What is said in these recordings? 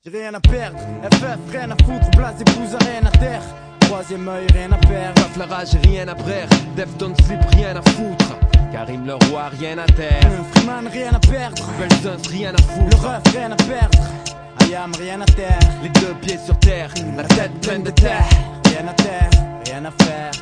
J'ai rien à perdre, FF, rien à foutre, Blaze épouse, rien à terre. Troisième œil, rien à perdre. Paf la rage, rien à brère. Defton slip, rien à foutre. Karim le roi, rien à terre. Freeman, rien à perdre. Belzunce, rien à foutre. Le ref, rien à perdre. Ayam, rien à terre. Les deux pieds sur terre, la tête pleine de terre. Rien à terre, rien à faire.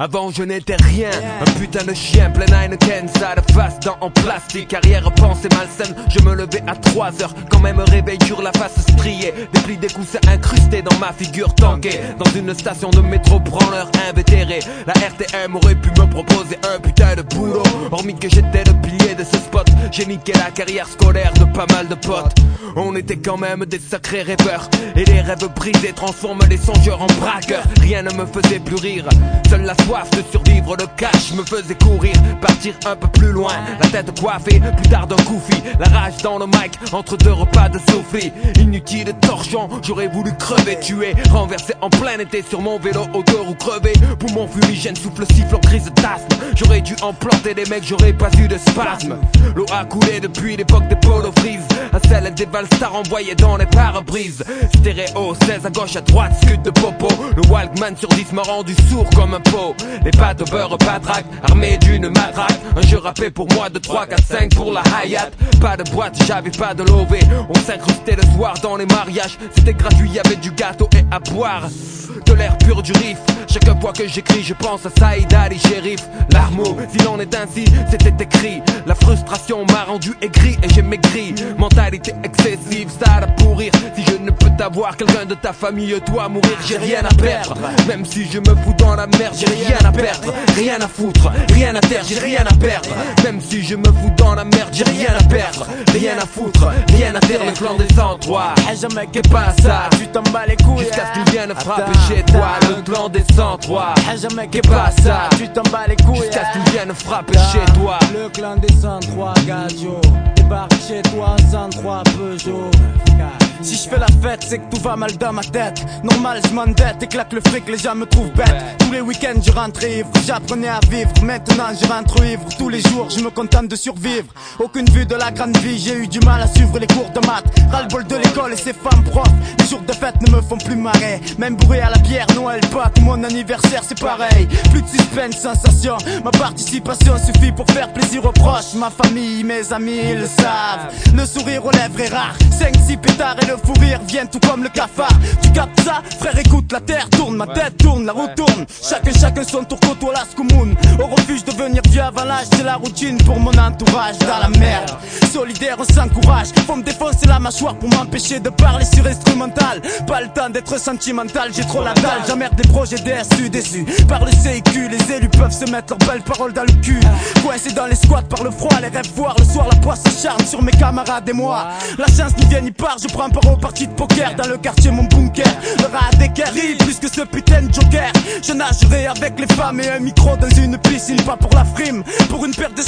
Avant je n'étais rien, un putain de chien plein Heineken, ça de face dents en plastique, arrière pensée malsaine. Je me levais à 3 heures, quand même réveil sur la face striée. Des plis, des coussins incrustés dans ma figure tankée. Dans une station de métro branleur invétéré. La RTM aurait pu me proposer un putain de boulot. Hormis que j'étais le pilier de ce spot, j'ai niqué la carrière scolaire de pas mal de potes. On était quand même des sacrés rêveurs, et les rêves brisés transforment les songeurs en braqueurs. Rien ne me faisait plus rire, seule la soif de survivre, le cash me faisait courir, partir un peu plus loin, la tête coiffée, plus tard d'un koufi, la rage dans le mic, entre deux repas de soufflé. Inutile de torchon, j'aurais voulu crever, tuer, renversé en plein été sur mon vélo, aux deux roues crevées. Poumon fumigène, souffle siffle en crise d'asthme. J'aurais dû en planter des mecs, j'aurais pas eu de spasme. L'eau a coulé depuis l'époque des polo frises. Un sel des valstars envoyés dans les pare-brises. Stéréo, 16 à gauche à droite, scud de popo. Le Walkman sur 10 m'a rendu sourd comme un pot. Les pâtes au beurre patraque, armées d'une matraque. Un jeu rappé pour moi de 3, 4, 5 pour la Hayat. Pas de boîte, j'avais pas de lové. On s'incrustait le soir dans les mariages. C'était gratuit, y'avait du gâteau et à boire. De l'air pur du riff. Chaque fois que j'écris, je pense à Saïd Ali Shérif. L'armeau, s'il en est ainsi, c'était écrit. La frustration m'a rendu aigri et j'ai maigri. Mentalité excessive, ça à pourrir. Si je ne peux t'avoir, quelqu'un de ta famille doit mourir. J'ai rien à perdre, même si je me fous dans la merde. J'ai rien à perdre, rien à foutre, rien à terre. J'ai rien à perdre, même si je me fous dans la merde. J'ai rien à perdre, rien à foutre, rien à terre. Le clan des 103, Jamais pas ça. tu t'en bats les couilles. Jusqu'à ce qu'il vienne frapper chez toi. Le clan des 103, Jamais pas ça. tu t'en bats les couilles. Jusqu'à ce qu'il vienne frapper chez toi. Le clan des 103 Gadjo débarque chez toi, 103 Peugeot. Si je fais la fête, c'est que tout va mal dans ma tête. Normal, je m'endette et claque le fric, les gens me trouvent bête. Tous les week-ends, je rentre ivre, j'apprenais à vivre. Maintenant, je rentre ivre. Tous les jours, je me contente de survivre. Aucune vue de la grande vie, j'ai eu du mal à suivre les cours de maths. Ras-le-bol de l'école et ses femmes profs. Les jours de fête ne me font plus marrer. Même bourré à la bière, Noël, Pâques ou mon anniversaire, c'est pareil. Plus de suspense, sensation. Ma participation suffit pour faire plaisir aux proches. Ma famille, mes amis, ils le savent. Le sourire aux lèvres est rare. 5-6 pétards et le fou rire viennent tout comme le cafard. Tu captes ça, frère, écoute, la terre tourne, ma tête tourne, la roue tourne. Chacun son tour, côtoie la scoumoune. Au refuge, devenir vieux avant l'âge, c'est la routine pour mon entourage. Dans la merde, solidaire, on s'encourage. Faut me défoncer la mâchoire pour m'empêcher de parler sur instrumental. Pas le temps d'être sentimental, j'ai trop la dalle. J'emmerde les projets déçus, déçus par le CIQ. Les élus peuvent se mettre leurs belles paroles dans le cul. Coincé dans les squats par le froid, les rêves voir. Le soir, la poisse s'acharne sur mes camarades et moi. La chance ni vient ni part, je prends part aux parties de poker. Dans le quartier, mon bunker, le rat d'équerre rit plus que ce putain de joker. Je nagerai avec les femmes et un micro dans une piscine. Pas pour la frime, pour une paire de